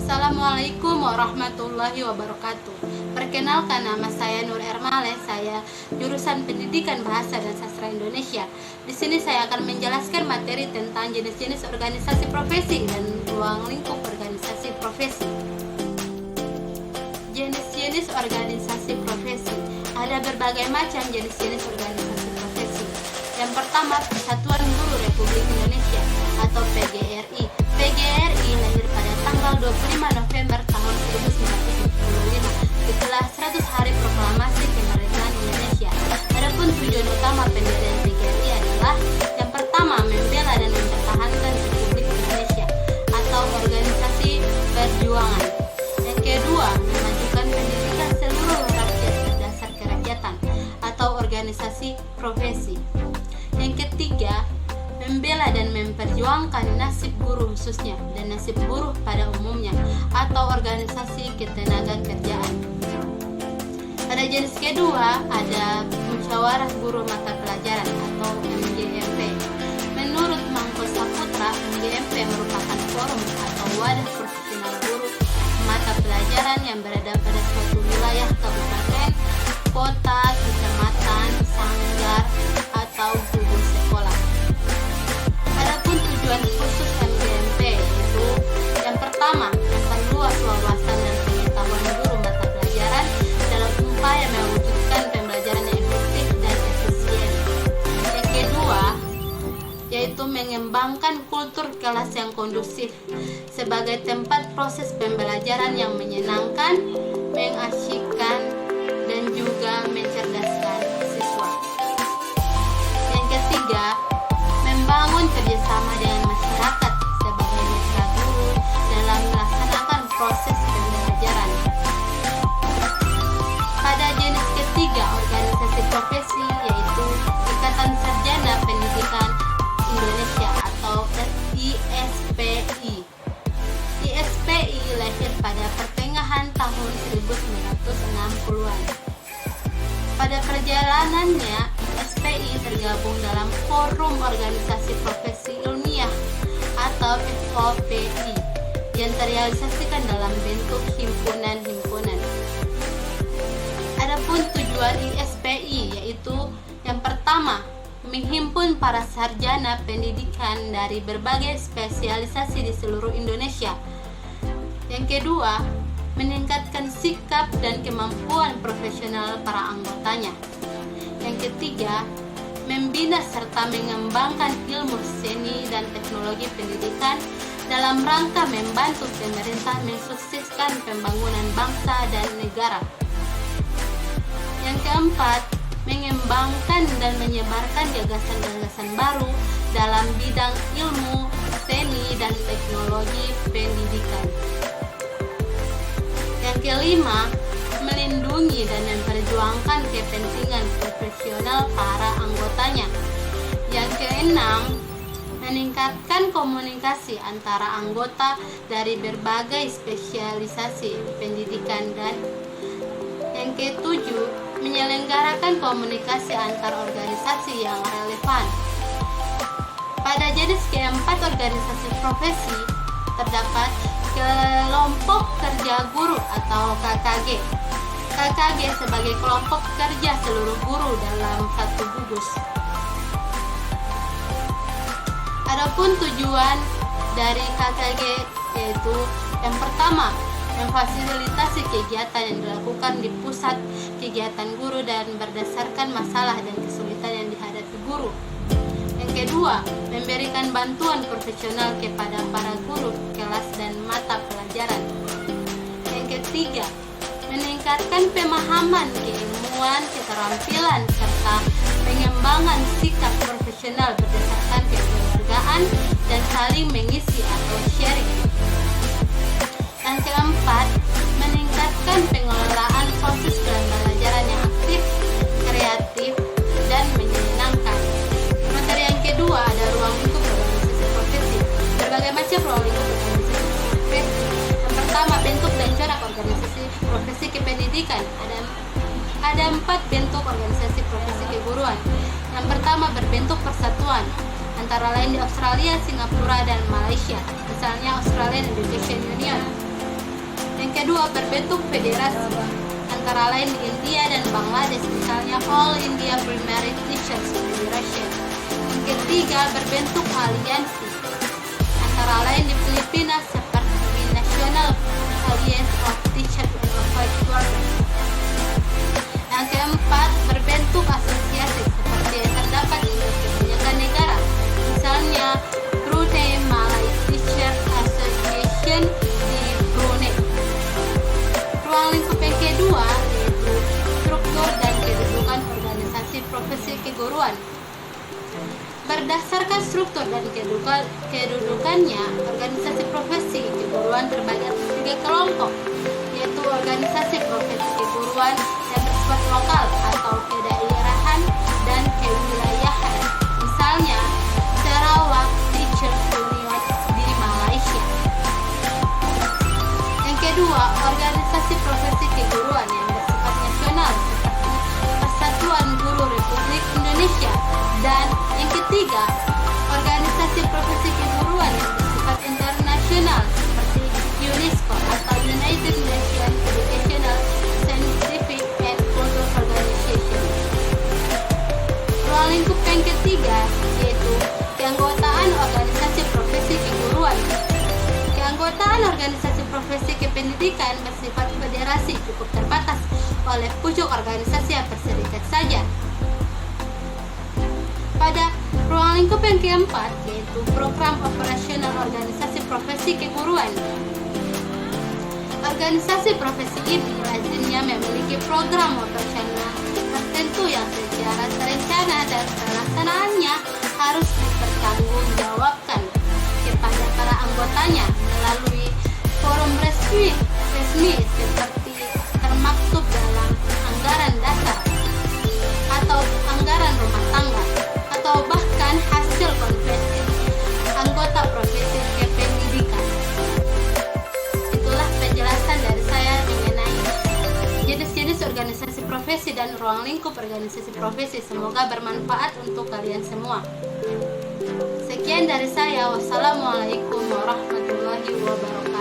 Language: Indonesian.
Assalamualaikum warahmatullahi wabarakatuh. Perkenalkan, nama saya Nur Ermale. Saya jurusan Pendidikan Bahasa dan Sastra Indonesia. Di sini saya akan menjelaskan materi tentang jenis-jenis organisasi profesi dan ruang lingkup organisasi profesi. Jenis-jenis organisasi profesi. Ada berbagai macam jenis-jenis organisasi profesi. Yang pertama, Persatuan Guru Republik Indonesia atau PGRI. PGRI lahir pada tanggal 25 November tahun 1945 setelah 100 hari proklamasi kemerdekaan Indonesia. Adapun tujuan utama pendirian PGRI adalah yang pertama, membela dan mempertahankan Republik Indonesia atau organisasi perjuangan. Yang kedua, memajukan pendidikan seluruh rakyat berdasar kerakyatan atau organisasi profesi. Yang ketiga, membela dan memperjuangkan nasib buruh khususnya dan nasib buruh pada umumnya atau organisasi ketenaga kerjaan. Pada jenis kedua ada musyawarah guru mata pelajaran atau MGMP. Menurut Mangko Saputra, MGMP merupakan forum atau wadah profesional guru mata pelajaran yang berada pada suatu wilayah kabupaten, kota, kecamatan, sanggar, atau gugus sekolah. Adapun tujuan khusus MGMP yaitu yang pertama, memperluas wawasan dan pengetahuan guru mata pelajaran dalam upaya mewujudkan pembelajaran yang efektif dan efisien. Yang kedua, yaitu mengembangkan kultur kelas yang kondusif sebagai tempat proses pembelajaran yang menyenangkan, mengasyikkan, dan juga mencerdaskan siswa. Yang ketiga, membangun kerjasama dengan masyarakat sebagai mitra guru dalam melaksanakan proses pembelajaran. Pada jenis ketiga organisasi profesi yaitu Ikatan Sarjana Pendidikan Indonesia atau ISPI. ISPI lahir pada pertengahan tahun 1960-an. Pada perjalanannya, SPI tergabung dalam Forum Organisasi Profesi Ilmiah atau FOPI yang terrealisasikan dalam bentuk himpunan-himpunan. Adapun tujuan ISPI yaitu yang pertama, menghimpun para sarjana pendidikan dari berbagai spesialisasi di seluruh Indonesia. Yang kedua, meningkatkan sikap dan kemampuan profesional para anggotanya. Yang ketiga, membina serta mengembangkan ilmu seni dan teknologi pendidikan dalam rangka membantu pemerintah mensukseskan pembangunan bangsa dan negara. Yang keempat, mengembangkan dan menyebarkan gagasan-gagasan baru dalam bidang ilmu, seni, dan teknologi pendidikan. Yang kelima, melindungi dan memperjuangkan kepentingan profesional para anggotanya. Yang keenam, meningkatkan komunikasi antara anggota dari berbagai spesialisasi pendidikan. Dan yang ketujuh, menyelenggarakan komunikasi antar organisasi yang relevan. Pada jenis keempat organisasi profesi terdapat kelompok kerja guru atau KKG. KKG sebagai kelompok kerja seluruh guru dalam satu gugus. Adapun tujuan dari KKG yaitu yang pertama, memfasilitasi kegiatan yang dilakukan di pusat kegiatan guru dan berdasarkan masalah dan kesulitan yang dihadapi guru. Yang kedua, memberikan bantuan profesional kepada para guru kelas dan mata pelajaran. Yang ketiga, meningkatkan pemahaman, keilmuan, keterampilan, serta pengembangan sikap profesional berdasarkan kekeluargaan dan saling mengisi atau sharing. Yang keempat, meningkatkan pengelolaan proses pembelajaran yang aktif, kreatif, dan menyenangkan. Materi yang kedua ada ruang lingkup organisasi profesi. Berbagai macam ruang lingkup organisasi profesi. Yang pertama, bentuk dan corak organisasi profesi kependidikan. Ada 4 bentuk organisasi profesi keguruan. Yang pertama, berbentuk persatuan, antara lain di Australia, Singapura, dan Malaysia. Misalnya Australian Education Union. Yang kedua, berbentuk federasi, antara lain di India dan Bangladesh, misalnya All India Primary Teachers Federation. Yang ketiga, berbentuk aliansi, antara lain di Filipina seperti National Alliance of Teachers and College Workers. Yang keempat, berbentuk asosiasi seperti yang terdapat di kebanyakan negara, misalnya Brunei Malay Teachers Association di Brunei. Ruang lingkup yang kedua yaitu struktur dan kedudukan organisasi profesi keguruan. Berdasarkan struktur dan kedudukannya, organisasi profesi keguruan terbagi atas 3 kelompok, yaitu organisasi profesi keguruan yang bersifat lokal atau kedaerahan dan kewilayahan, misalnya Sarawak Teachers Union di Malaysia. Yang kedua, organisasi profesi keguruan yang bersifat nasional seperti Persatuan Guru Republik Indonesia. Dan yang ketiga, organisasi profesi keguruan yang bersifat internasional seperti UNESCO atau United Nations Educational, Scientific and Cultural Organization. Ruang lingkup yang ketiga yaitu keanggotaan organisasi profesi keguruan. Keanggotaan organisasi profesi kependidikan bersifat federasi cukup terbatas oleh pucuk organisasi yang berserikat saja. Pada ruang lingkup yang keempat yaitu program operasional organisasi profesi keguruan. Organisasi profesi ini lazimnya memiliki program operasional tertentu yang secara terencana dan pelaksanaannya harus dipertanggungjawabkan kepada para anggotanya melalui forum resmi seperti termaktub dalam anggaran dasar atau anggaran rumah tangga, atau bahkan hasil konversi anggota profesi kependidikan. Itulah penjelasan dari saya mengenai jenis-jenis organisasi profesi dan ruang lingkup organisasi profesi. Semoga bermanfaat untuk kalian semua. Sekian dari saya. Wassalamualaikum warahmatullahi wabarakatuh.